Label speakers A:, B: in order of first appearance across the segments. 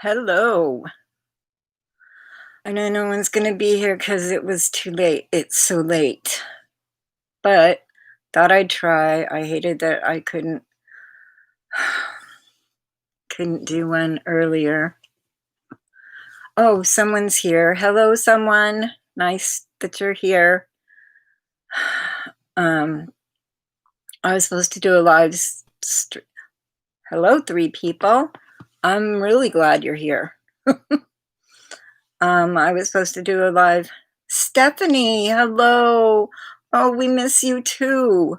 A: Hello. I know no one's gonna be here because it was too late. It's so late. But thought I'd try. I hated that I couldn't do one earlier. Oh, someone's here. Hello, someone. Nice that you're here. Um, I was supposed to do a live hello, three people. I'm really glad you're here. I was supposed to do a live Stephanie, hello. Oh, we miss you too.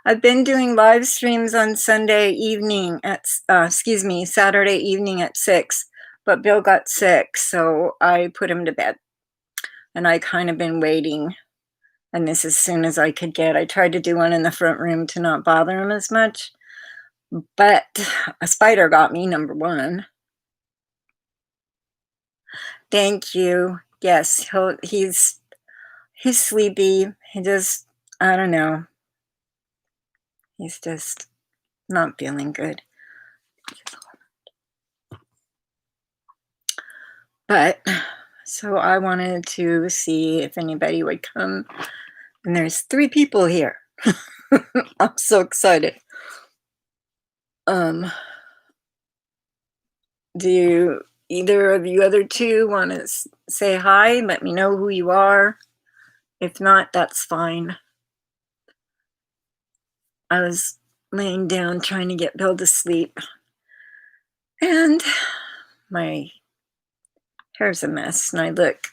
A: I've been doing live streams on Sunday evening excuse me, Saturday evening at 6, but Bill got sick, so I put him to bed. And I kind of been waiting, and this as soon as I could get. I tried to do one in the front room to not bother him as much, but a spider got me, number one. Thank you. Yes, he's sleepy. He just, I don't know. He's just not feeling good. But so I wanted to see if anybody would come, and there's 3 people here. I'm so excited. Um, do either of you other 2 wanna say hi? Let me know who you are. If not, that's fine. I was laying down trying to get Bill to sleep, and my hair's a mess, and I look.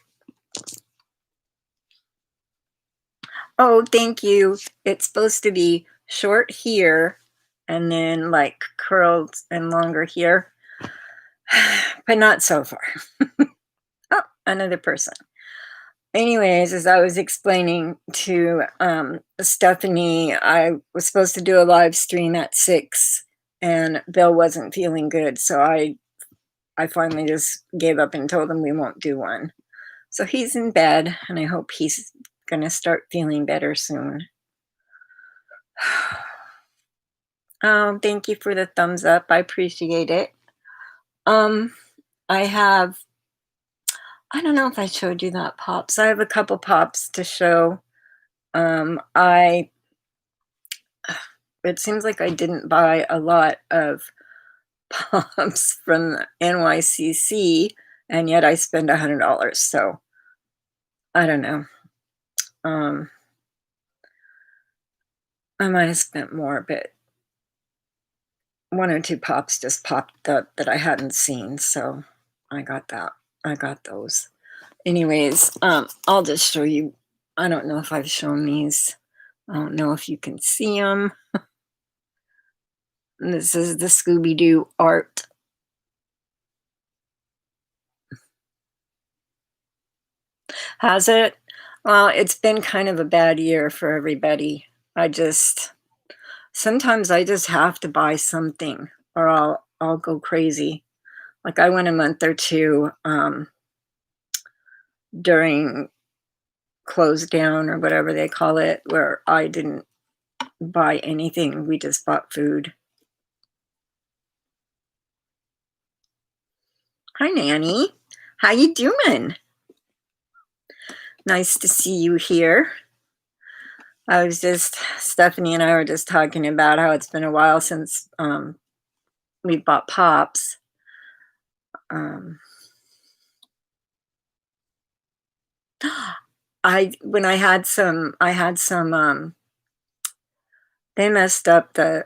A: Oh, thank you. It's supposed to be short here and then like curled and longer here, but not so far. Oh, another person. Anyways, as I was explaining to Stephanie, I was supposed to do a live stream at 6 and Bill wasn't feeling good. So I finally just gave up and told him we won't do one. So he's in bed and I hope he's going to start feeling better soon. Oh, thank you for the thumbs up. I appreciate it. Um, I don't know if I showed you that pops. I have a couple pops to show. I It seems like I didn't buy a lot of pops from NYCC, and yet I spend $100. So I don't know. Um, I might have spent more, but 1 or 2 pops just popped up that I hadn't seen. So I got that. I got those. Anyways, I'll just show you. I don't know if I've shown these. I don't know if you can see them. This is the Scooby-Doo art. Has it? Well, it's been kind of a bad year for everybody. Sometimes I just have to buy something or I'll go crazy. Like I went a month or 2 during close down or whatever they call it, where I didn't buy anything. We just bought food. Hi, Nanny. How you doing? Nice to see you here. Stephanie and I were just talking about how it's been a while since we bought pops. When I had some. They messed up the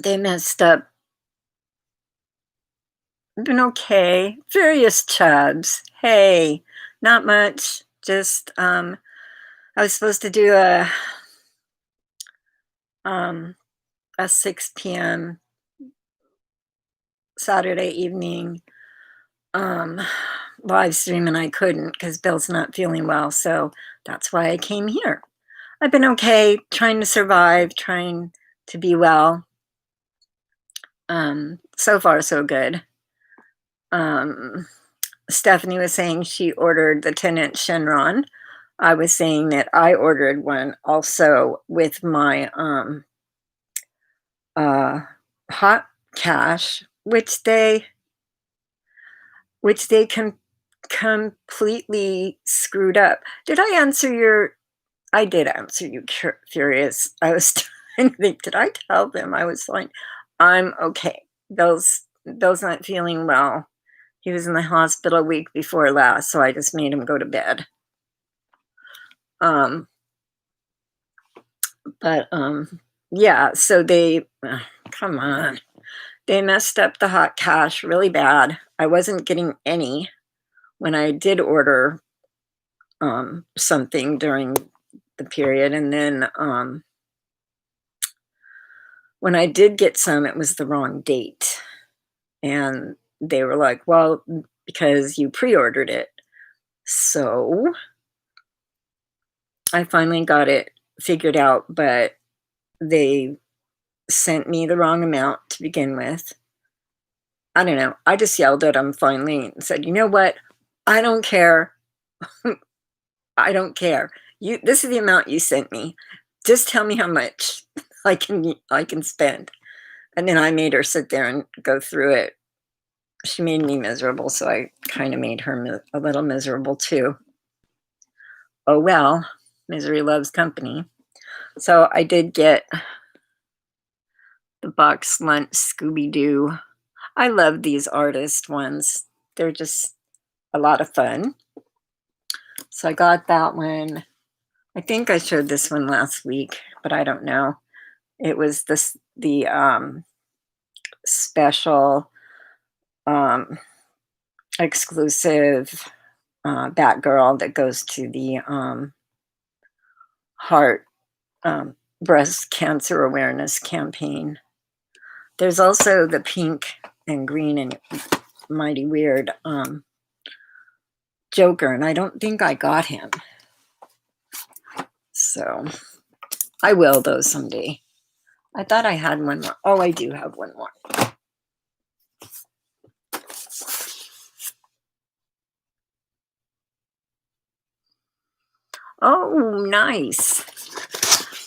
A: they messed up. Been okay. Various chubs. Hey, not much. Just I was supposed to do a 6 p.m. Saturday evening live stream, and I couldn't because Bill's not feeling well. So that's why I came here. I've been okay, trying to survive, trying to be well. So far, so good. Stephanie was saying she ordered the 10-inch Shenron. I was saying that I ordered one also with my hot cash, which they which they completely screwed up. Did I answer your I did answer you curious. I was trying to think, did I tell them I was fine? I'm okay. Bill's not feeling well. He was in the hospital a week before last, so I just made him go to bed. Um, but yeah, so they come on. They messed up the hot cash really bad. I wasn't getting any when I did order something during the period, and then when I did get some, it was the wrong date. And they were like, "Well, because you pre-ordered it." So I finally got it figured out, but they sent me the wrong amount to begin with. I don't know. I just yelled at them finally and said, "You know what? I don't care. I don't care. You this is the amount you sent me. Just tell me how much I can spend." And then I made her sit there and go through it. She made me miserable, so I kind of made her a little miserable too. Oh well, misery loves company. So I did get the box lunch Scooby Doo. I love these artist ones. They're just a lot of fun. So I got that one. I think I showed this one last week, but I don't know. It was the special um, exclusive Batgirl that goes to the heart breast cancer awareness campaign. There's also the pink and green and mighty weird Joker, and I don't think I got him. So I will, though, someday. I thought I had one more. Oh, I do have one more. Oh, nice.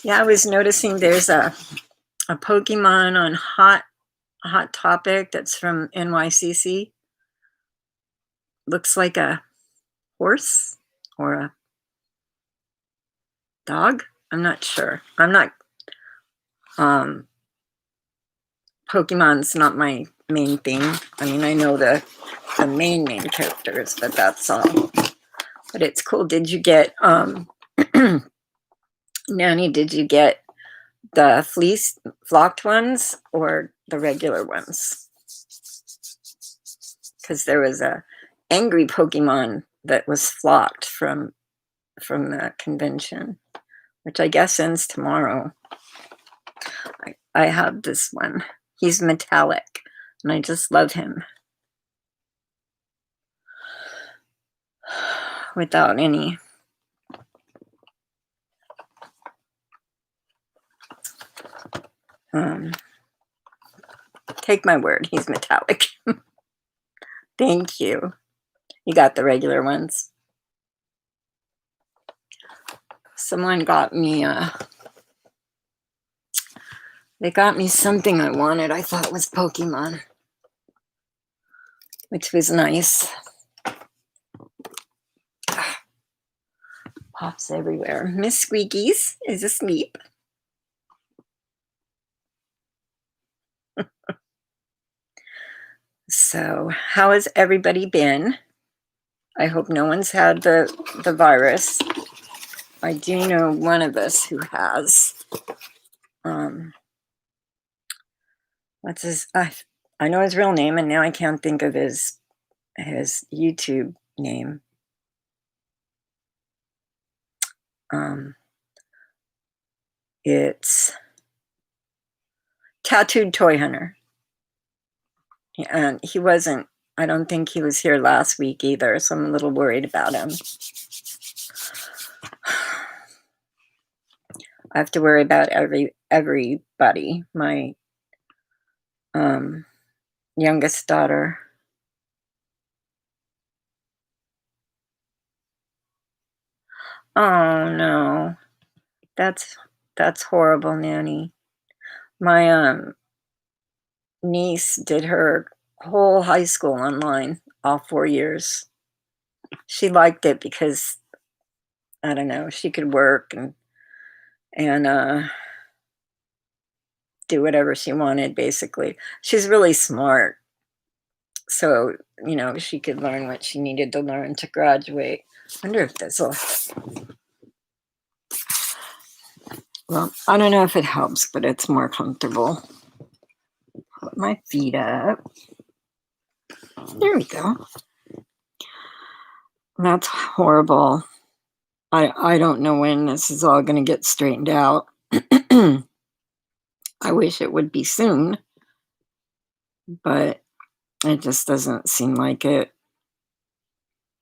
A: Yeah, I was noticing there's a Pokemon on Hot Topic that's from NYCC. Looks like a horse or a dog. I'm not sure. I'm not um Pokemon's not my main thing. I mean, I know the main characters, but that's all. But it's cool. Did you get Nanny, did you get the fleece flocked ones or the regular ones? Because there was a angry Pokemon that was flocked from the convention, which I guess ends tomorrow. I have this one. He's metallic, and I just love him without any. Take my word, he's metallic. Thank you. You got the regular ones. Someone got me they got me something I wanted. I thought it was Pokemon, which was nice. Pops everywhere. Miss Squeakies is asleep. So, how has everybody been? I hope no one's had the virus. I do know one of us who has. What's his? I know his real name, and now I can't think of his YouTube name. It's Tattooed Toy Hunter. And he wasn't, I don't think he was here last week either, so I'm a little worried about him. I have to worry about everybody. My youngest daughter. Oh no. That's horrible, Nanny. My niece did her whole high school online, all 4 years. She liked it because, I don't know, she could work and do whatever she wanted, basically. She's really smart, so, she could learn what she needed to learn to graduate. I wonder if this'll well, I don't know if it helps, but it's more comfortable. Put my feet up. There we go. That's horrible. I don't know when this is all gonna get straightened out. I wish it would be soon, but it just doesn't seem like it.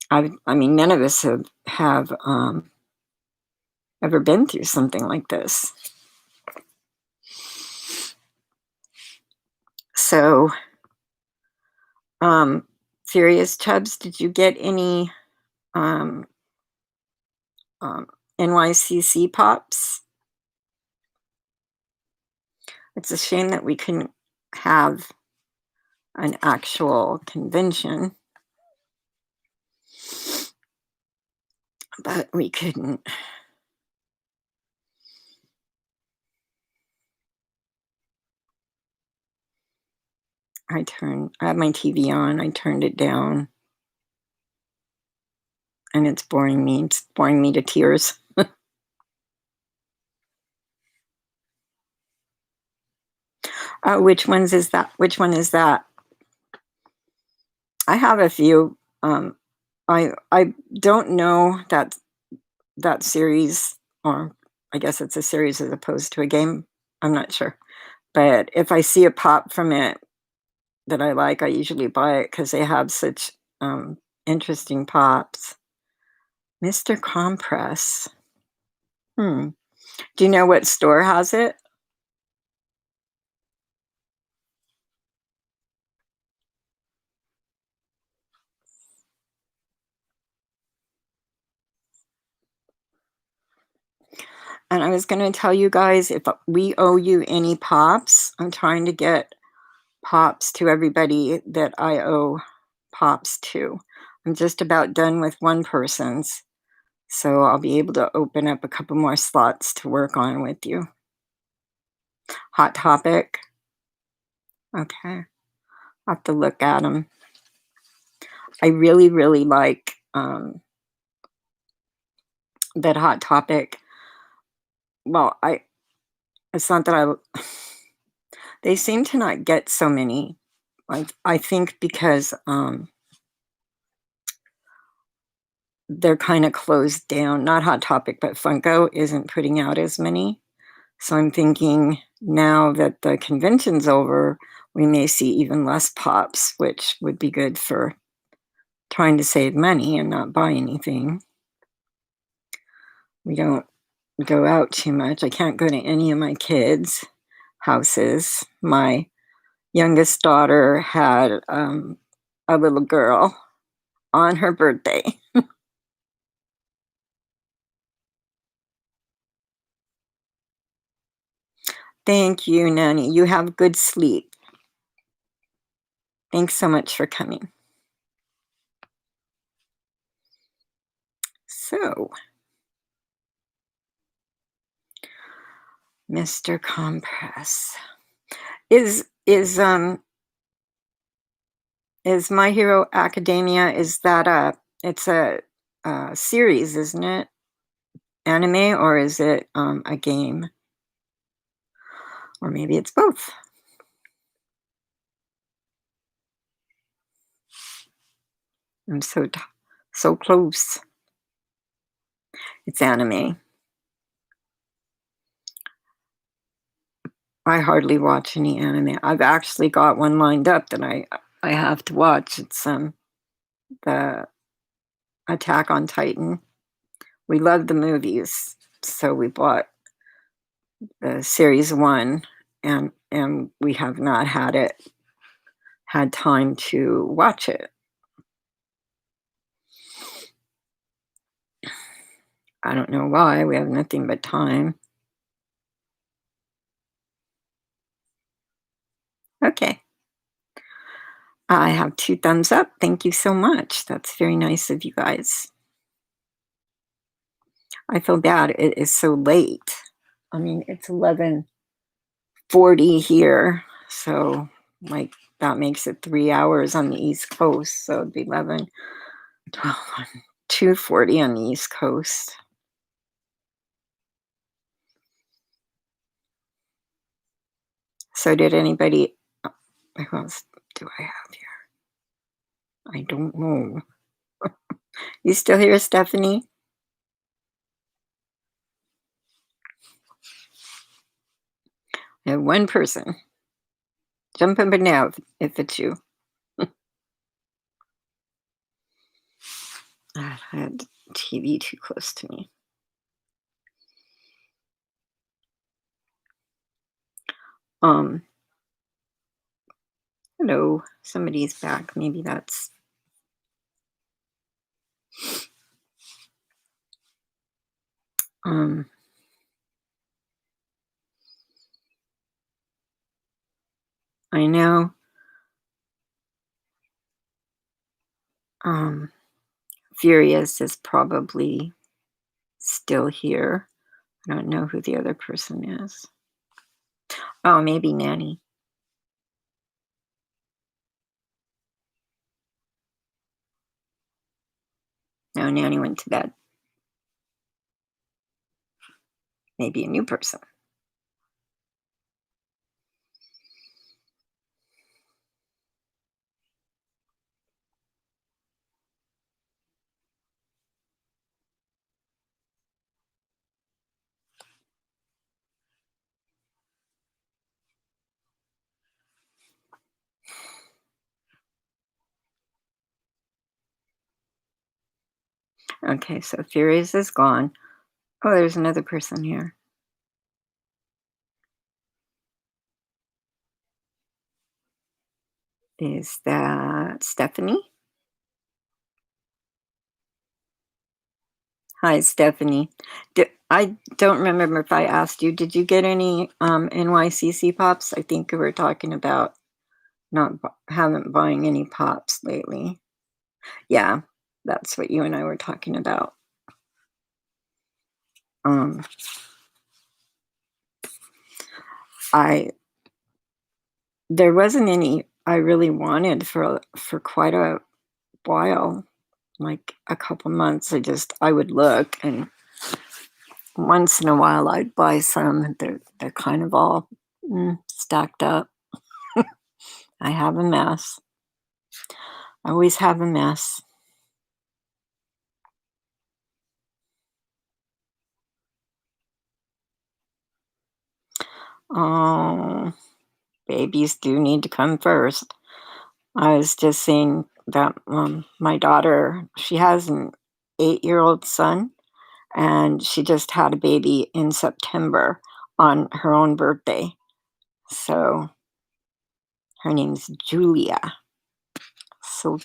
A: I mean, none of us have ever been through something like this. So, um, Furious Chubs, did you get any um, um, NYCC pops? It's a shame that we couldn't have an actual convention, but we couldn't. I have my TV on, I turned it down, and it's boring me. It's boring me to tears. Which ones is that? Which one is that? I have a few. I don't know that series, or I guess it's a series as opposed to a game. I'm not sure. But if I see a pop from it that I like, I usually buy it because they have such interesting pops. Mr. Compress. Hmm. Do you know what store has it? And I was going to tell you guys, if we owe you any pops, I'm trying to get pops to everybody that I owe pops to. I'm just about done with one person's, so I'll be able to open up a couple more slots to work on with you. Hot Topic. Okay. I'll have to look at them. I really, really like that Hot Topic. Well, it's not that they seem to not get so many. I think because they're kind of closed down. Not Hot Topic, but Funko isn't putting out as many. So I'm thinking now that the convention's over, we may see even less pops, which would be good for trying to save money and not buy anything. We don't go out too much. I can't go to any of my kids' houses. My youngest daughter had a little girl on her birthday. Thank you, Nanny. You have good sleep. Thanks so much for coming. So, Mr. Compress. Is My Hero Academia, is that it's a series, isn't it? Anime, or is it a game? Or maybe it's both. I'm so close. It's anime. I hardly watch any anime. I've actually got one lined up that I have to watch. It's the Attack on Titan. We love the movies, so we bought the series 1, and we have not had time to watch it. I don't know why. We have nothing but time. Okay. I have 2 thumbs up. Thank you so much. That's very nice of you guys. I feel bad it is so late. I mean, it's 11:40 here, so, like, that makes it 3 hours on the East Coast, so it'd be 11, 12, 2:40 on the East Coast. So did anybody who else do I have here? I don't know. You still here, Stephanie? I have 1 person. Jump up and down if it's you. I had TV too close to me. Um, hello, somebody's back. Maybe that's um I know um Furious is probably still here. I don't know who the other person is. Oh, maybe Nanny. No, Nanny went to bed. Maybe a new person. Okay, so Furious is gone. Oh, there's another person here. Is that Stephanie? Hi, Stephanie. I don't remember if I asked you, did you get any NYCC pops? I think we were talking about not haven't buying any pops lately. Yeah, that's what you and I were talking about. Um, I there wasn't any I really wanted for quite a while, like a couple months. I would look, and once in a while I'd buy some. They're kind of all stacked up. I have a mess. I always have a mess. Oh, babies do need to come first. I was just saying that my daughter, she has an 8-year-old son, and she just had a baby in September on her own birthday. So her name's Julia. So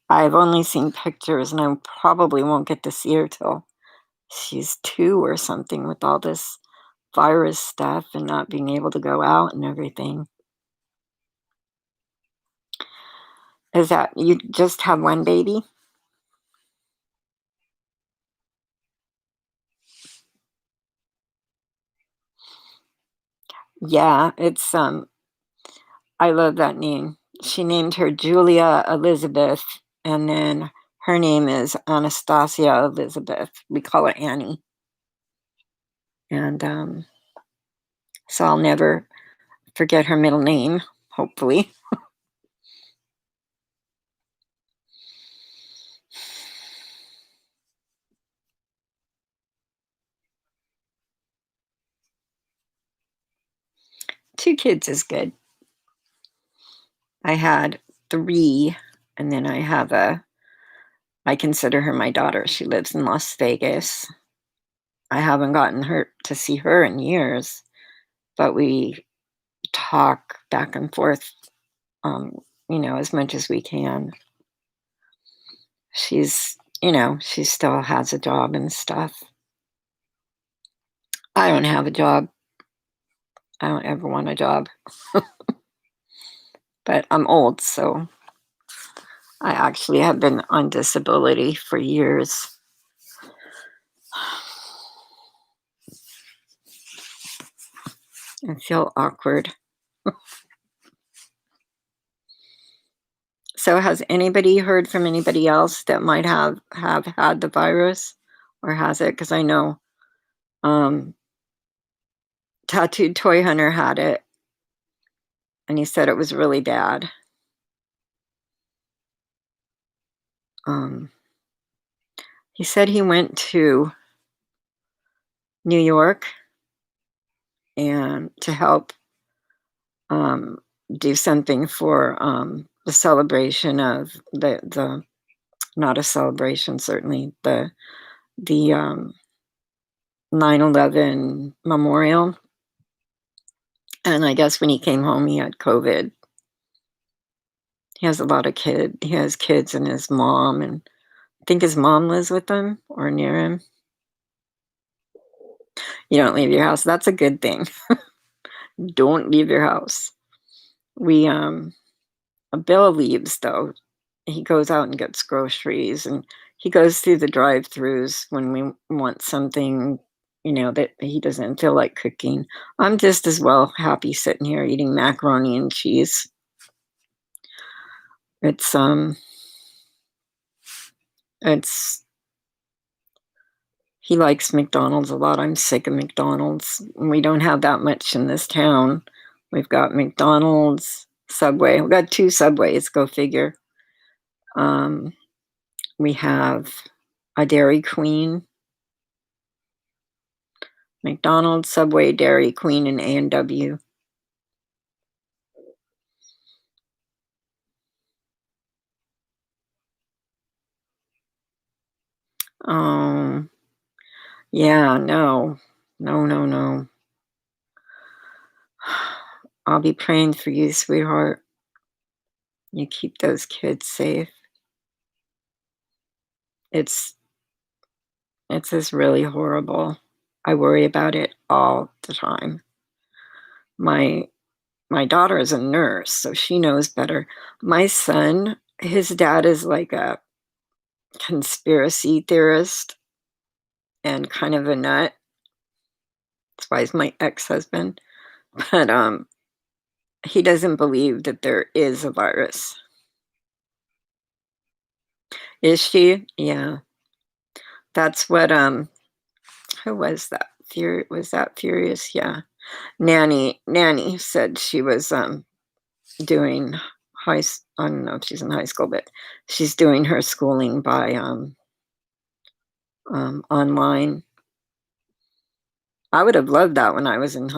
A: I've only seen pictures, and I probably won't get to see her till she's 2 or something with all this virus stuff and not being able to go out and everything. Is that you just have 1 baby? Yeah, I love that name. She named her Julia Elizabeth, and then her name is Anastasia Elizabeth. We call her Annie. And so I'll never forget her middle name, hopefully. 2 kids is good. I had 3, and then I consider her my daughter. She lives in Las Vegas. I haven't gotten her to see her in years, but we talk back and forth, um, as much as we can. She still has a job and stuff. I don't have a job. I don't ever want a job, but I'm old, so I actually have been on disability for years. I feel awkward. So has anybody heard from anybody else that might have had the virus or has it? Because I know, um, Tattooed Toy Hunter had it, and he said it was really bad. Um, he said he went to New York and to help, um, do something for, the celebration of the not a celebration, certainly, the 9/11 memorial, and I guess when he came home, he had COVID. He has a lot of he has kids and his mom, and I think his mom lives with him or near him. You don't leave your house, that's a good thing. Don't leave your house. We, Bill leaves, though. He goes out and gets groceries, and he goes through the drive-throughs when we want something, that he doesn't feel like cooking. I'm just as well happy sitting here eating macaroni and cheese. It's, it's he likes McDonald's a lot. I'm sick of McDonald's. We don't have that much in this town. We've got McDonald's, Subway. We've got 2 Subways, go figure. Um, we have a Dairy Queen, McDonald's, Subway, Dairy Queen, and A&W. Um, yeah, no. No, no, no. I'll be praying for you, sweetheart. You keep those kids safe. It's it's just really horrible. I worry about it all the time. My my daughter is a nurse, so she knows better. My son, his dad is like a conspiracy theorist and kind of a nut. That's why he's my ex-husband. But he doesn't believe that there is a virus. Is she? Yeah. That's what who was that? Was that Furious? Yeah. Nanny said she was doing I don't know if she's in high school, but she's doing her schooling by online. I would have loved that when I was in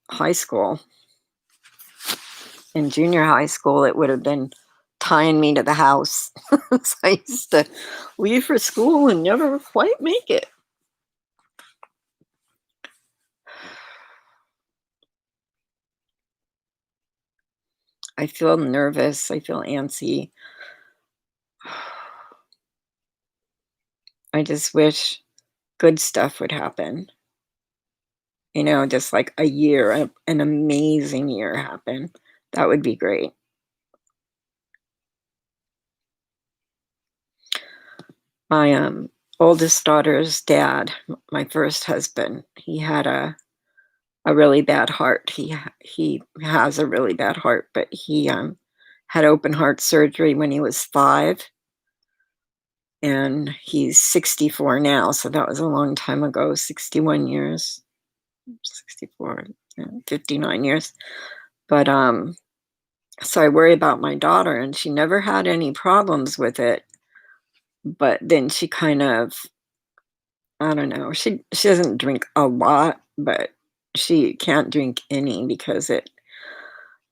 A: high school. In junior high school, it would have been tying me to the house. So I used to leave for school and never quite make it. I feel nervous. I feel antsy. I just wish good stuff would happen. Just like a year, an amazing year happen. That would be great. My oldest daughter's dad, my first husband, he had a really bad heart. He has a really bad heart, but he had open heart surgery when he was 5, and he's 64 now. So that was a long time ago. 61 years, 64, yeah, 59 years. But so I worry about my daughter, and she never had any problems with it. But then she kind of, I don't know, she doesn't drink a lot, but she can't drink any because it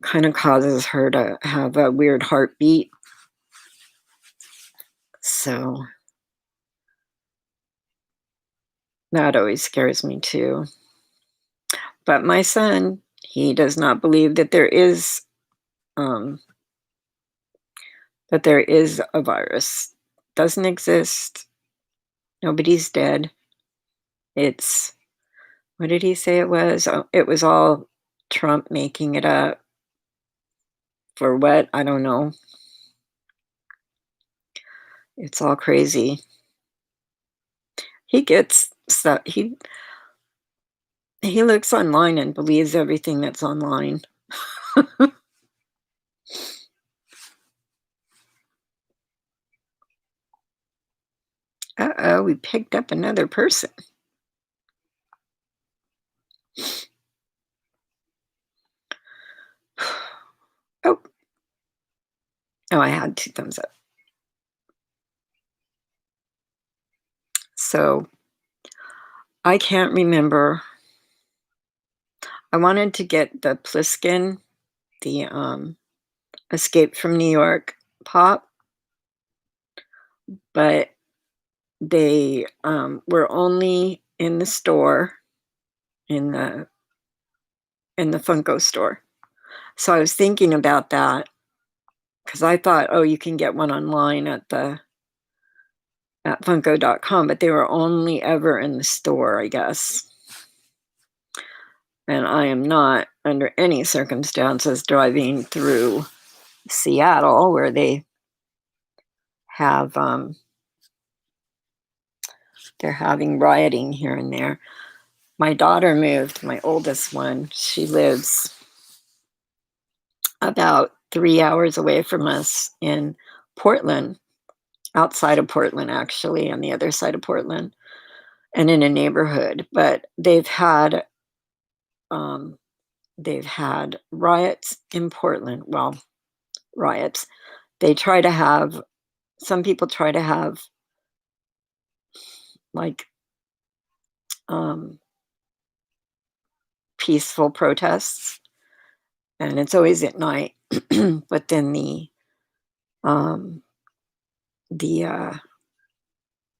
A: kind of causes her to have a weird heartbeat. So that always scares me too. But my son, he does not believe um that there is a virus. Doesn't exist. Nobody's dead. It's what did he say it was? Oh, it was all Trump making it up. For what? I don't know. It's all crazy. He gets stuff. He looks online and believes everything that's online. Uh-oh, we picked up another person. Oh, oh, I had 2 thumbs up. So, I can't remember. I wanted to get the Pliskin, the, Escape from New York pop, but they, were only in the store, in the Funko store. So I was thinking about that because I thought, "Oh, you can get one online at funko.com," but they were only ever in the store, I guess. And I am not, under any circumstances, driving through Seattle where they have, they're having rioting here and there. My daughter moved, my oldest one. She lives about 3 hours away from us in Portland, outside of Portland, actually, on the other side of Portland, and in a neighborhood. But um, they've had riots in Portland. Well, riots. They try to have some people try to have like um, peaceful protests, and it's always at night. But then um, the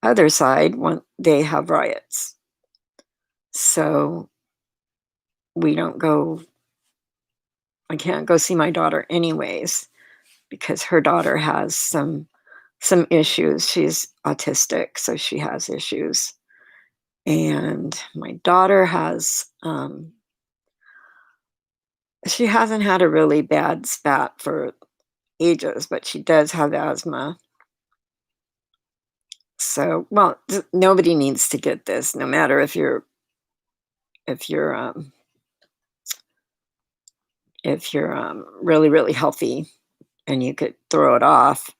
A: other side, when they have riots, so we don't go. I can't go see my daughter anyways because her daughter has some issues. She's autistic, so she has issues. And my daughter has she hasn't had a really bad spat for ages, but she does have asthma. So, well, nobody needs to get this, no matter if you're if you're really really healthy and you could throw it off,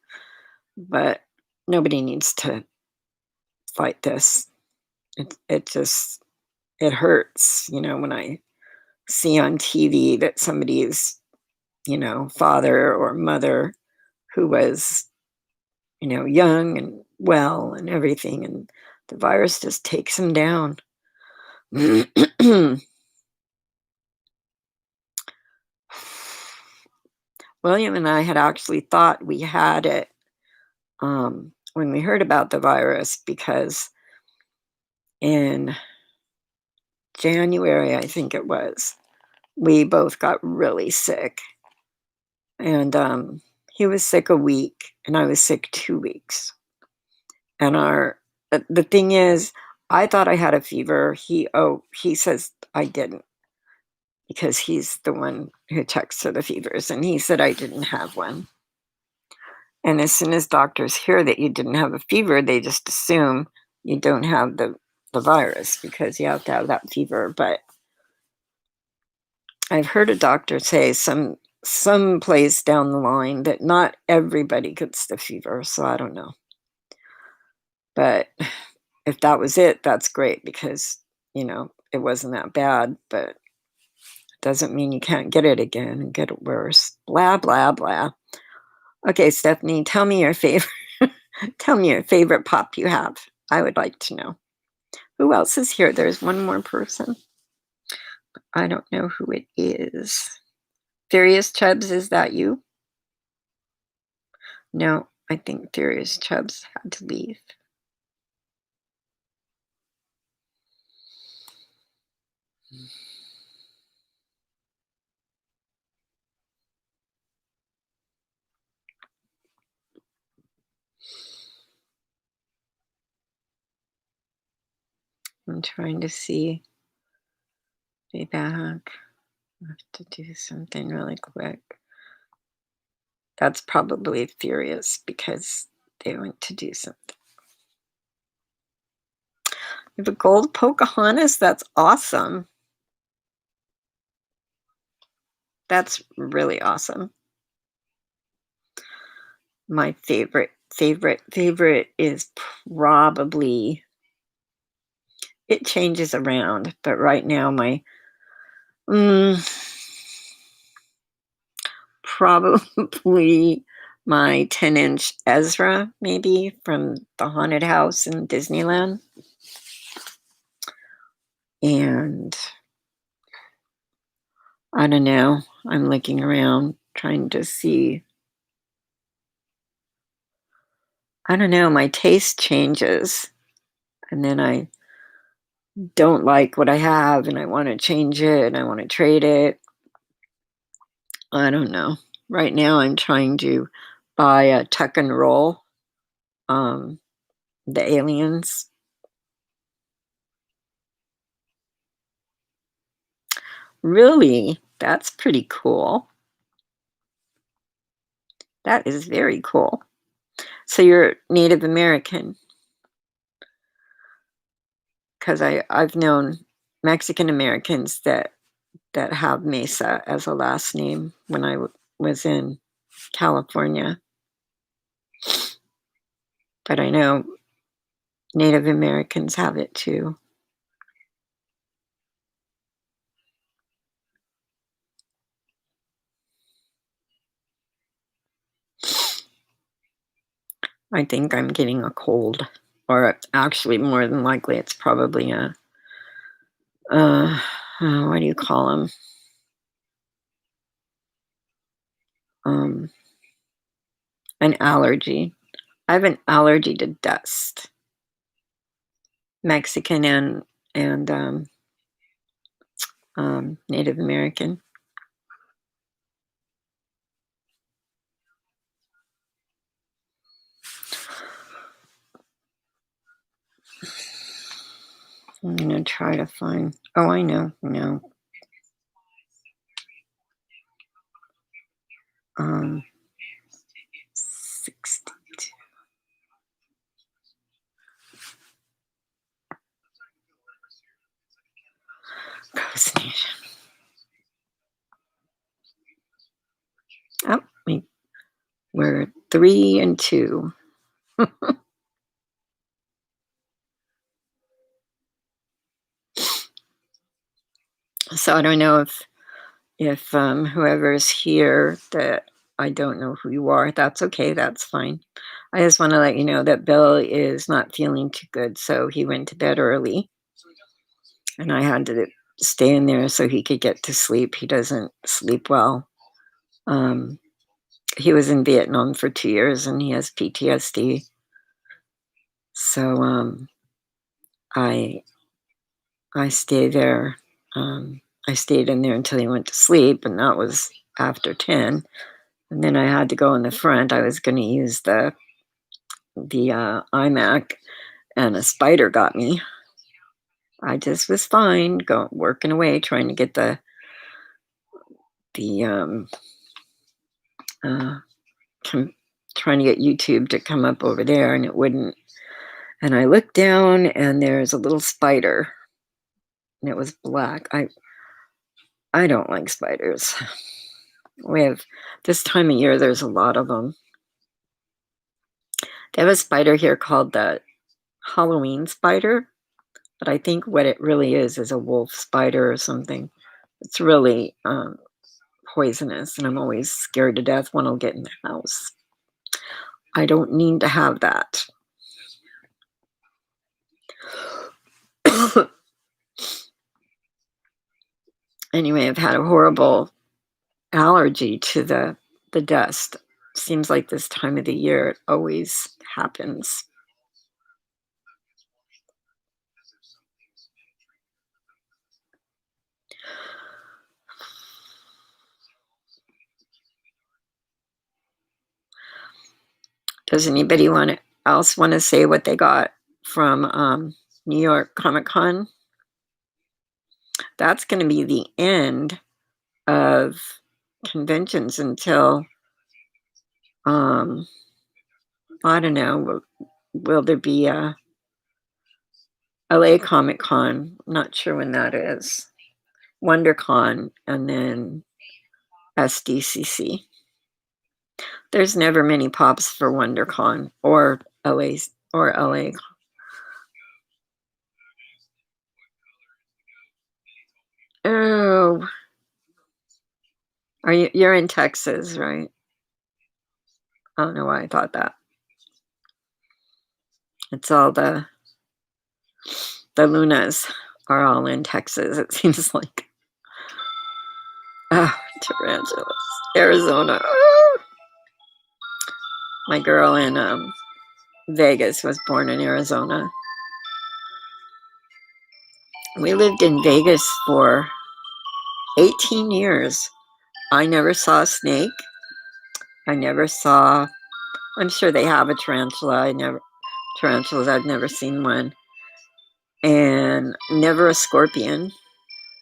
A: but nobody needs to fight this. It just it hurts, when I see on TV that somebody's, father or mother who was, young and well and everything, and the virus just takes them down. William and I had actually thought we had it when we heard about the virus because in January, I think it was, we both got really sick. And he was sick a week, and I was sick 2 weeks. And the thing is, I thought I had a fever. He says I didn't because he's the one who checks for the fevers, and he said I didn't have one. And as soon as doctors hear that you didn't have a fever, they just assume you don't have the virus because you have to have that fever. But I've heard a doctor say some place down the line that not everybody gets the fever, so I don't know. But if that was it, that's great because, it wasn't that bad, but doesn't mean you can't get it again and get it worse. Blah blah blah. Okay, Stephanie, tell me your favorite tell me your favorite pop you have. I would like to know. Who else is here? There's one more person. I don't know who it is. Furious Chubbs, is that you? No, I think Furious Chubbs had to leave. I'm trying to see. Be back. I have to do something really quick. That's probably Furious because they went to do something. You have a gold Pocahontas? That's awesome. That's really awesome. My favorite is probably it changes around, but right now my mm, probably my 10-inch Ezra, maybe from the haunted house in Disneyland. And I don't know. I'm looking around trying to see. I don't know. My taste changes. And then I don't like what I have and I want to change it and I want to trade it. I don't know. Right now, I'm trying to buy a tuck and roll, um, the aliens. Really? That's pretty cool. That is very cool. So you're Native American, because I've known Mexican Americans that have Mesa as a last name when I was in California, but I know Native Americans have it too. I think I'm getting a cold, or actually, more than likely, it's probably a what do you call them? Um, an allergy. I have an allergy to dust. Mexican and Native American. I'm gonna try to find. Oh, I know. No. 62. Ghost Nation. Oh, we're 3 and 2. So I don't know if whoever's here that I don't know who you are. That's okay. That's fine. I just want to let you know that Bill is not feeling too good, so he went to bed early, and I had to stay in there so he could get to sleep. He doesn't sleep well. Um, he was in Vietnam for 2 years, and he has PTSD. So I I stay there. I stayed in there until he went to sleep, and that was after 10. And then I had to go in the front. I was going to use the iMac, and a spider got me. I just was fine, working away, trying to get the uh, trying to get YouTube to come up over there, and it wouldn't. And I looked down, and there's a little spider, and it was black. I don't like spiders. We have this time of year. There's a lot of them. They have a spider here called the Halloween spider, but I think what it really is a wolf spider or something. It's really poisonous, and I'm always scared to death when I'll get in the house. I don't need to have that. Anyway, I've had a horrible allergy to the dust. Seems like this time of the year it always happens. Does anybody else want to say what they got from New York Comic Con? That's going to be the end of conventions until um, I don't know. Will there be a LA Comic Con? I'm not sure when that is. WonderCon, and then SDCC. There's never many pops for WonderCon or LA's or LA. Oh, you're in Texas, right? I don't know why I thought that. It's all the Lunas are all in Texas, it seems like. Oh, tarantulas. Arizona. Oh. My girl in Vegas was born in Arizona. We lived in Vegas for 18 years. I never saw a snake. I never saw, I'm sure they have a tarantula. Tarantulas, I've never seen one. And never a scorpion.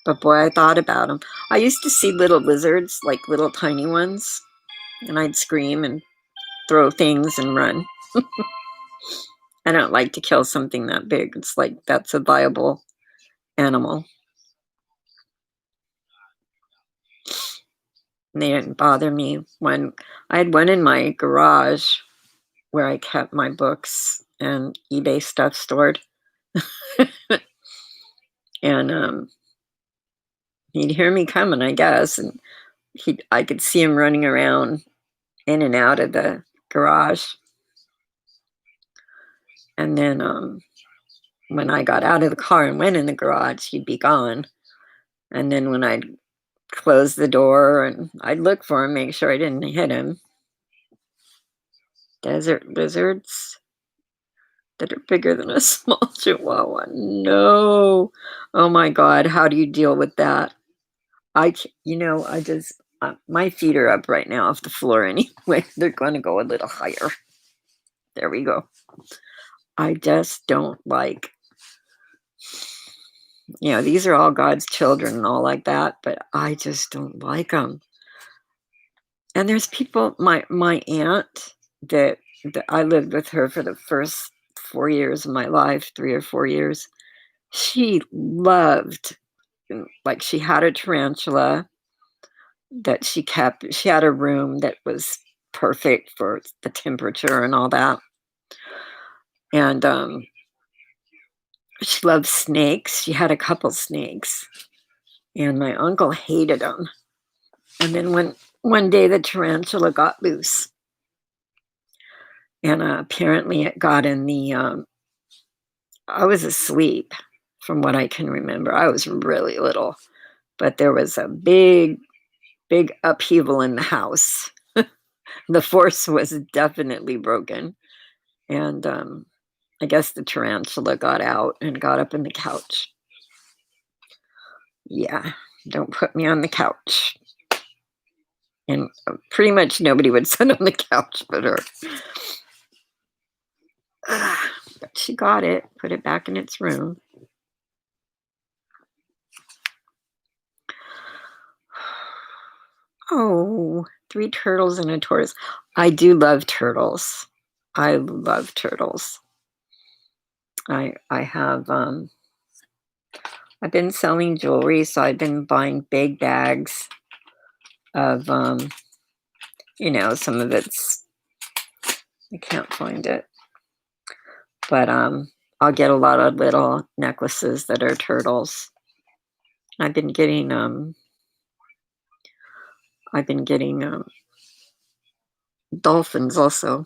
A: But boy, I thought about them. I used to see little lizards, like little tiny ones, and I'd scream and throw things and run. I don't like to kill something that big. It's like that's a viable animal. And they didn't bother me. When I had one in my garage where I kept my books and eBay stuff stored. And he'd hear me coming, I guess, and I could see him running around in and out of the garage. And then when I got out of the car and went in the garage, he'd be gone. And then when I'd close the door and I'd look for him, make sure I didn't hit him. Desert lizards that are bigger than a small chihuahua. No. Oh my God. How do you deal with that? I just, my feet are up right now off the floor anyway. They're going to go a little higher. There we go. I just don't like, these are all God's children and all like that, but I just don't like them. And there's people, my aunt that I lived with her for the first 4 years of my life, 3 or 4 years. She loved, like she had a tarantula that she kept. She had a room that was perfect for the temperature and all that. And she loved snakes. She had a couple snakes. And my uncle hated them. And then one day the tarantula got loose. And apparently it got in the, I was asleep from what I can remember. I was really little, but there was a big, big upheaval in the house. The force was definitely broken. And I guess the tarantula got out and got up in the couch. Yeah, don't put me on the couch. And pretty much nobody would sit on the couch but her. But she got it, put it back in its room. Oh, 3 turtles and a tortoise. I do love turtles. I love turtles. I have I've been selling jewelry, so I've been buying big bags of some of it's, I can't find it. But I'll get a lot of little necklaces that are turtles. I've been getting dolphins also.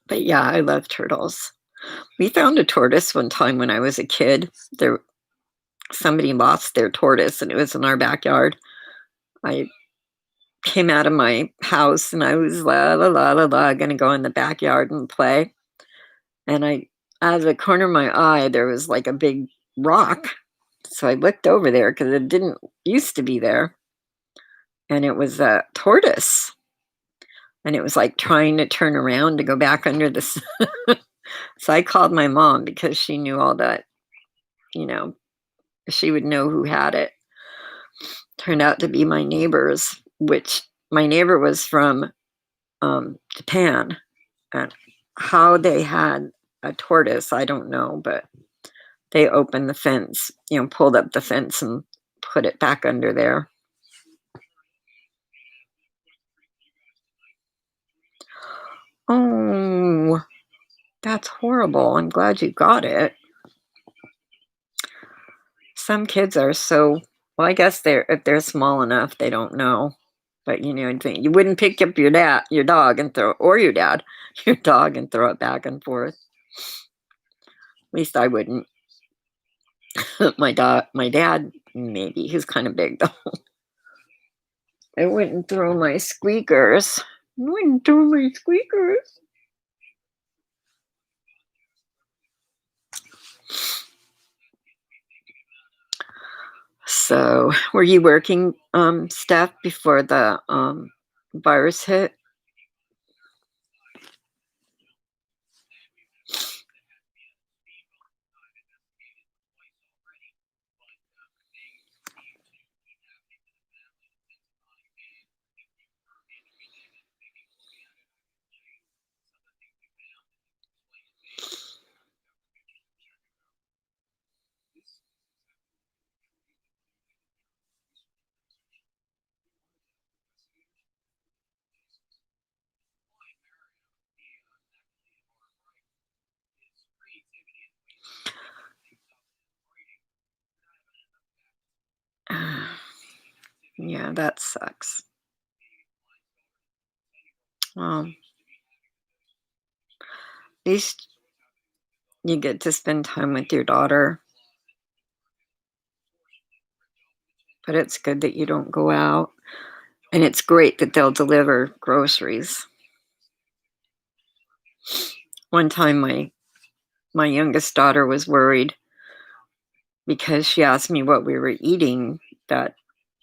A: But yeah, I love turtles. We found a tortoise one time when I was a kid. Somebody lost their tortoise and it was in our backyard. I came out of my house and I was la la la la la gonna go in the backyard and play. And out of the corner of my eye, there was like a big rock. So I looked over there because it didn't used to be there. And it was a tortoise. And it was like trying to turn around to go back under the. So I called my mom because she knew all that, she would know who had it. Turned out to be my neighbors, which my neighbor was from Japan. And how they had a tortoise, I don't know, but they opened the fence, pulled up the fence and put it back under there. Oh, that's horrible. I'm glad you got it. Some kids are so well, I guess if they're small enough, they don't know. But you wouldn't pick up your dog and throw or your dad, your dog and throw it back and forth. At least I wouldn't. My dad, maybe. He's kind of big though. I wouldn't throw my squeakers. I wouldn't throw my squeakers. So, were you working, Steph, before the virus hit? Yeah, that sucks. Well, at least you get to spend time with your daughter, but it's good that you don't go out. And it's great that they'll deliver groceries. One time, my youngest daughter was worried because she asked me what we were eating that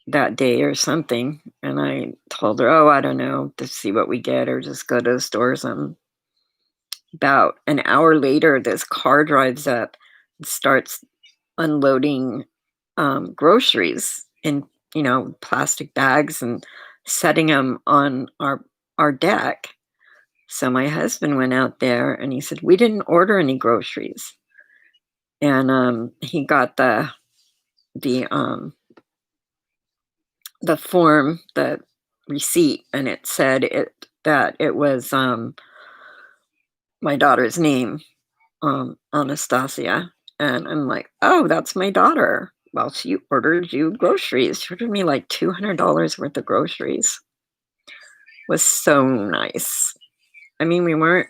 A: that day or something, and I told her, "Oh, I don't know, to see what we get or just go to the store or something." About an hour later, this car drives up and starts unloading, groceries in, plastic bags and setting them on our deck. So my husband went out there and he said, "We didn't order any groceries." And, he got the, um the form, the receipt, and it said that it was, my daughter's name, Anastasia, and I'm like, "Oh, that's my daughter." Well, she ordered you groceries. She ordered me like $200 worth of groceries. Was so nice. I mean, we weren't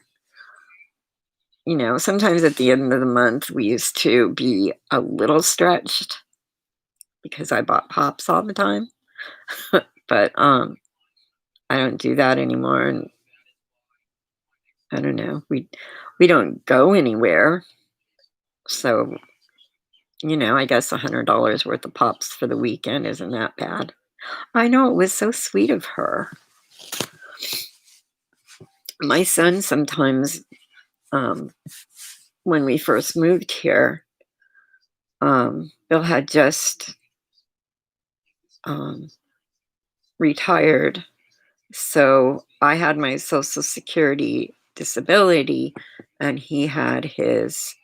A: sometimes at the end of the month, we used to be a little stretched because I bought pops all the time, but, I don't do that anymore, and I don't know, we don't go anywhere, so, I guess $100 worth of pops for the weekend isn't that bad. I know, it was so sweet of her. My son sometimes, um, when we first moved here, Bill had just, um, retired, so I had my Social Security disability, and he had his,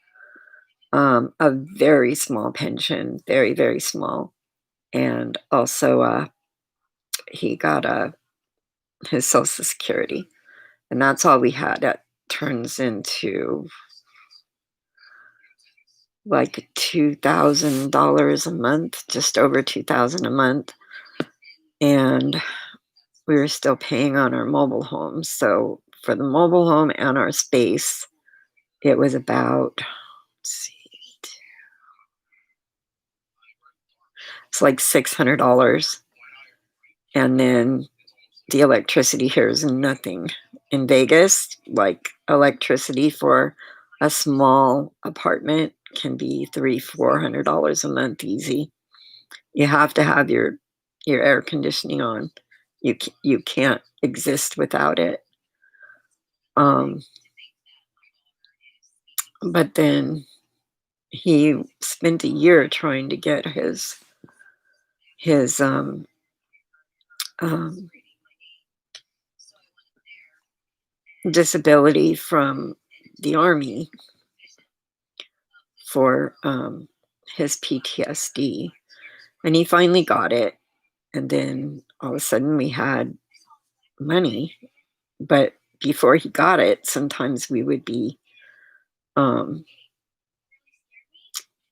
A: a very small pension, very, very small, and also, he got, his Social Security, and that's all we had. That turns into, like, $2,000 a month, just over 2,000 a month, and we were still paying on our mobile home, so for the mobile home and our space, it was about, let's see, it's like $600, and then the electricity here is nothing. In Vegas, like, electricity for a small apartment can be $300-400 a month easy. You have to have your air conditioning on. You can't exist without it. Um, but then he spent a year trying to get his um, disability from the Army for his PTSD. And he finally got it. And then all of a sudden we had money. But before he got it, sometimes um,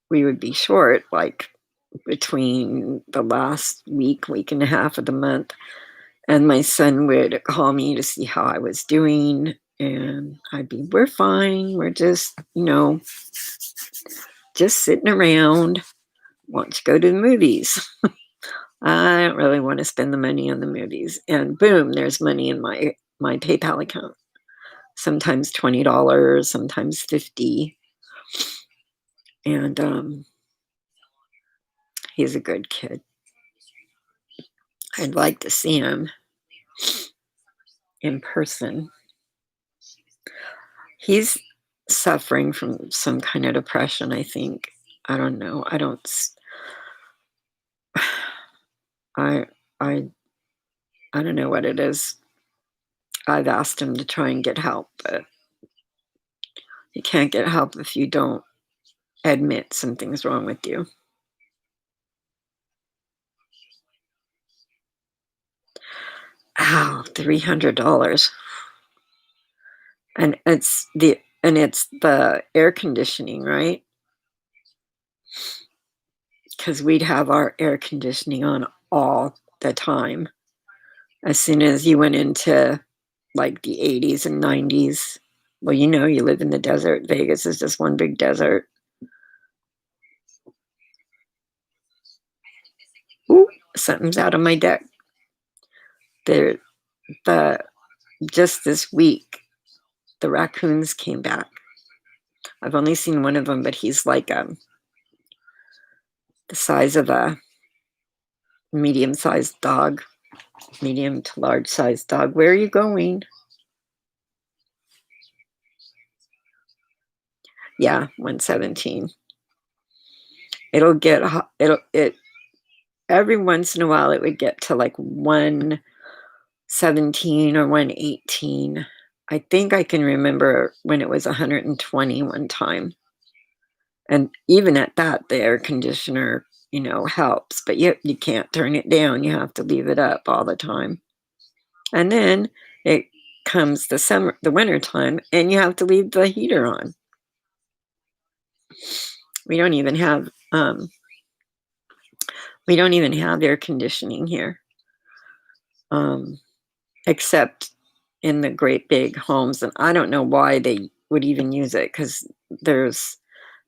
A: we would be short, like between the last week and a half of the month. And my son would call me to see how I was doing. And I'd be, we're fine. We're just, just sitting around. Want to go to the movies? I don't really want to spend the money on the movies. And boom, there's money in my PayPal account. Sometimes $20, sometimes 50. And he's a good kid. I'd like to see him in person. He's suffering from some kind of depression, I think. I don't know. I I I don't know what it is. I've asked him to try and get help, but you can't get help if you don't admit something's wrong with you. Ow, $300. And it's the air conditioning, right? Because we'd have our air conditioning on all the time. As soon as you went into like the 80s and 90s, well, you live in the desert. Vegas is just one big desert. Ooh, something's out of my deck. There, the just this week, the raccoons came back. I've only seen one of them, but he's like the size of a medium-sized dog, medium to large-sized dog. Where are you going? Yeah, 117. It'll get it every once in a while it would get to like 117 or 118. I think I can remember when it was 120 one time. And even at that, the air conditioner, helps, but you can't turn it down. You have to leave it up all the time. And then it comes the winter time, and you have to leave the heater on. We don't even have air conditioning here, um, except in the great big homes. And I don't know why they would even use it, because there's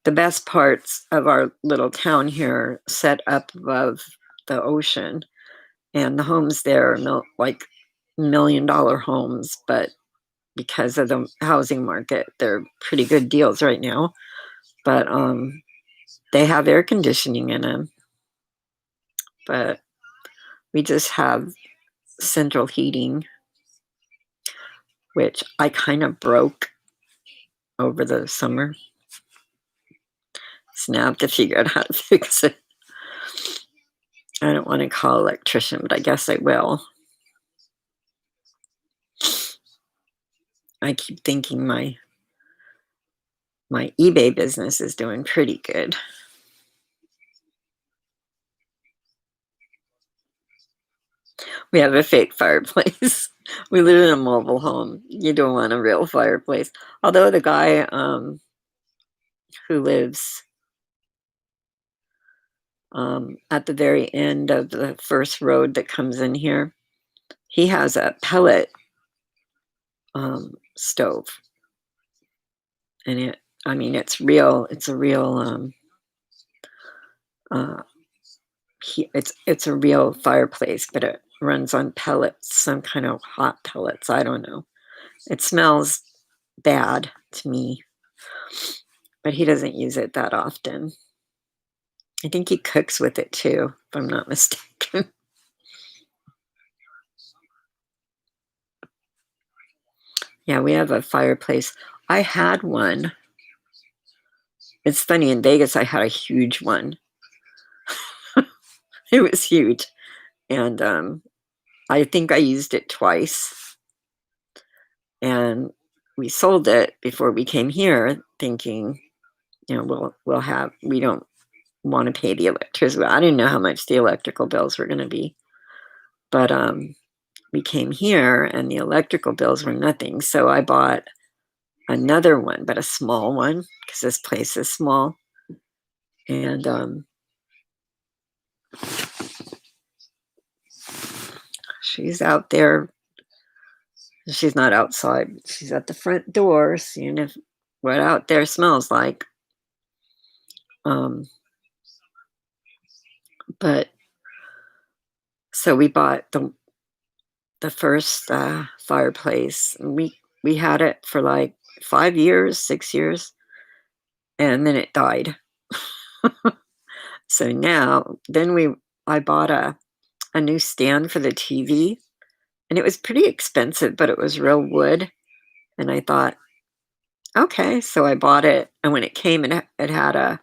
A: the best parts of our little town here set up above the ocean, and the homes there are like $1 million homes, but because of the housing market, they're pretty good deals right now. But they have air conditioning in them, but we just have central heating, which I kind of broke over the summer. So now I have to figure out how to fix it. I don't want to call an electrician, but I guess I will. I keep thinking my eBay business is doing pretty good. We have a fake fireplace. We live in a mobile home. You don't want a real fireplace. Although the guy who lives at the very end of the first road that comes in here, he has a pellet stove, and it's real. It's a real. Uh, it's a real fireplace, but it runs on pellets, some kind of hot pellets. I don't know. It smells bad to me, but he doesn't use it that often. I think he cooks with it too, if I'm not mistaken. Yeah, we have a fireplace. I had one. It's funny, in Vegas, I had a huge one. It was huge. And I think I used it twice. and we sold it before we came here, thinking, we'll have we don't want to pay the electricity. I didn't know how much the electrical bills were going to be, but we came here and the electrical bills were nothing. So I bought another one, but a small one because this place is small. And she's out there. She's not outside. She's at the front door, seeing if what out there smells like. Um, but so we bought the first fireplace. And we had it for like 5 years, 6 years, and then it died. So now, then I bought a new stand for the TV, and it was pretty expensive, but it was real wood. And I thought, okay, so I bought it, and when it came, it had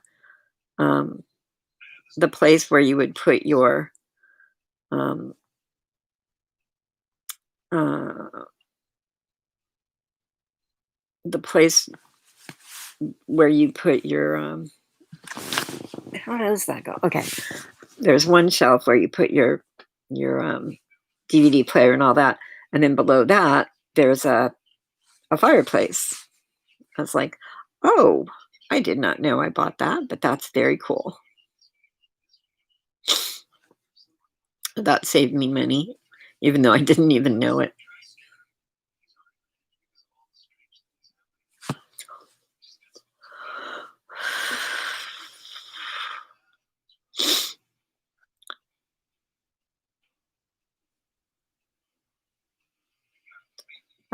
A: um, the place where you would put your um, uh, the place where you put your how does that go? Okay, there's one shelf where you put your DVD player and all that, and then below that there's a fireplace. I was like, oh, I did not know I bought that, but that's very cool. That saved me money, even though I didn't even know it.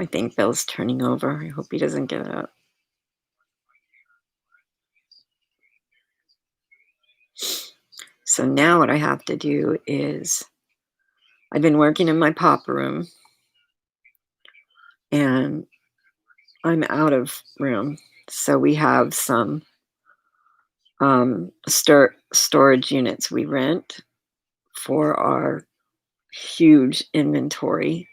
A: I think Bill's turning over. I hope he doesn't get up. So now what I have to do is I've been working in my pop room and I'm out of room. So we have some storage units we rent for our huge inventory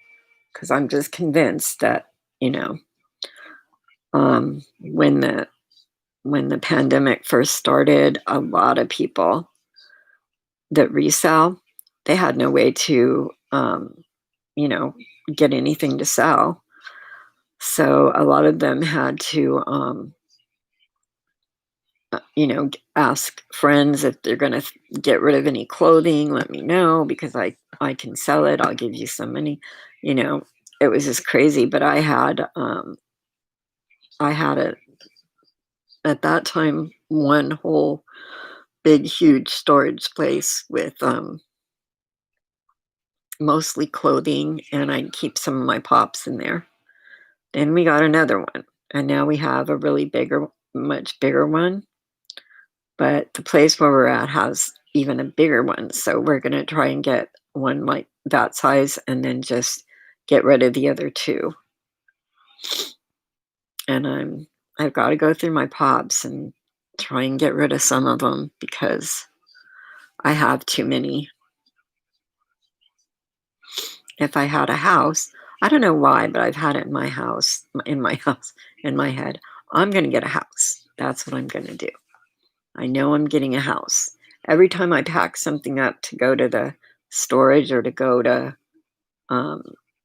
A: because I'm just convinced that, you know, when the pandemic first started, a lot of people that resell, they had no way to, you know, get anything to sell. So a lot of them had to, ask friends if they're going to get rid of any clothing, let me know because I can sell it. I'll give you some money. You know, it was just crazy. But I had a at that time one whole big huge storage place with mostly clothing, and I'd keep some of my pops in there. Then we got another one, and now we have a really much bigger one. But the place where we're at has even a bigger one, so we're gonna try and get one like that size, and then just get rid of the other two. And I've got to go through my pops and try and get rid of some of them because I have too many. If I had a house, I don't know why, but I've had it in my house, in my head. I'm going to get a house. That's what I'm going to do. I know I'm getting a house. Every time I pack something up to go to the storage or to go to, um,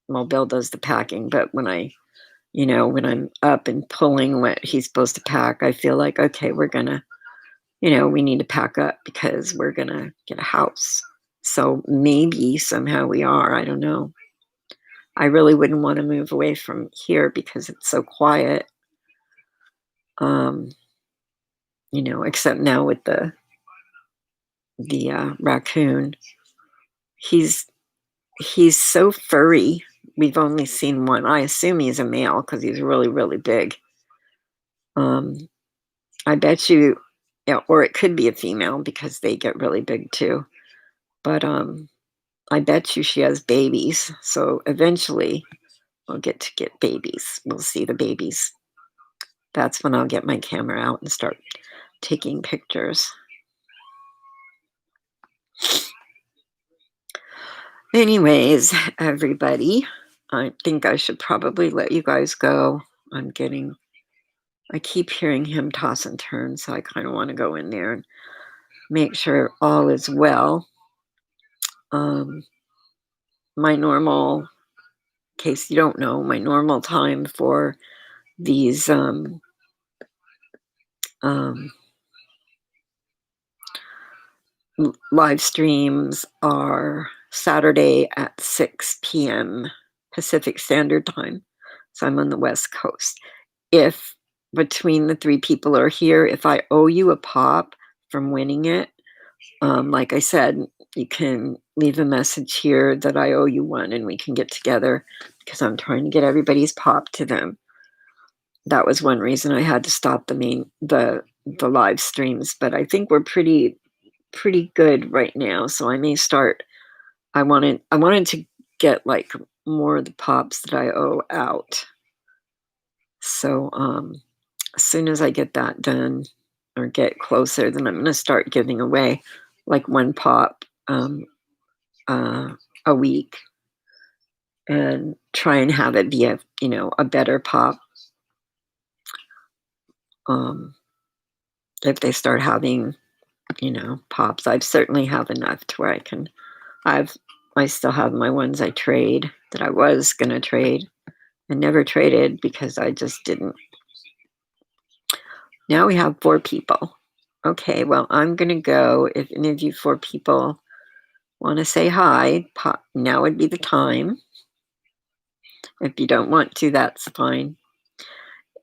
A: well, Bill does the packing, but when I'm up and pulling what he's supposed to pack, I feel like, okay, we need to pack up because we're going to get a house. So maybe somehow we are. I don't know. I really wouldn't want to move away from here because it's so quiet. Um, except now with the raccoon. He's he's so furry. We've only seen one. I assume he's a male because he's really, really big. Um, I bet you, yeah, or it could be a female because they get really big too. But I bet you she has babies. So eventually we'll get to get babies. We'll see the babies. That's when I'll get my camera out and start taking pictures. Anyways, everybody, I think I should probably let you guys go. I keep hearing him toss and turn, so I kind of want to go in there and make sure all is well. Um, my normal, in case you don't know, my normal time for these um, live streams are Saturday at 6 p.m. Pacific Standard Time. So I'm on the West Coast. If between the three people are here, if I owe you a pop from winning it, like I said, you can leave a message here that I owe you one and we can get together because I'm trying to get everybody's pop to them. That was one reason I had to stop the live streams, but I think we're pretty good right now. So I may start. I wanted to get like more of the pops that I owe out. So as soon as I get that done or get closer, then I'm going to start giving away like one pop a week and try and have it be a better pop. If they start having pops, I've certainly have enough to where I still have my ones I trade that I was gonna trade and never traded because I just didn't. Now we have 4 people. Okay, well, I'm gonna go. If any of you 4 people want to say hi, now would be the time. If you don't want to, that's fine.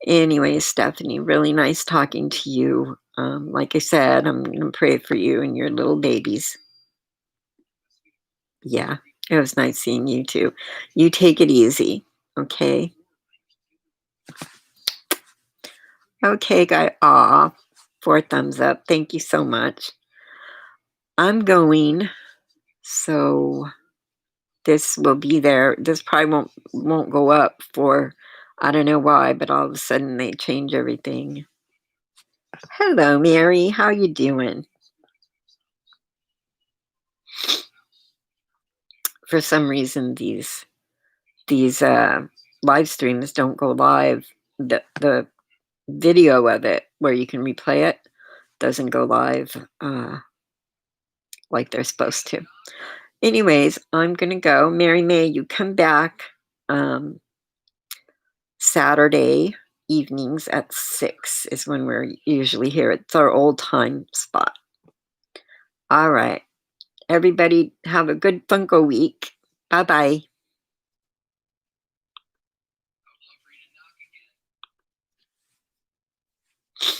A: Anyway, Stephanie, really nice talking to you. Like I said, I'm gonna pray for you and your little babies. Yeah, it was nice seeing you too. You take it easy, okay? Okay, guy. Aw, 4 thumbs up. Thank you so much. I'm going, so this will be there. This probably won't go up for I don't know why, but all of a sudden they change everything. Hello, Mary. How you doing? For some reason, these live streams don't go live. The video of it where you can replay it doesn't go live like they're supposed to. Anyways, I'm gonna go. Mary May, you come back Saturday evenings at 6 is when we're usually here. It's our old time spot. All right. Everybody have a good Funko week. Bye-bye.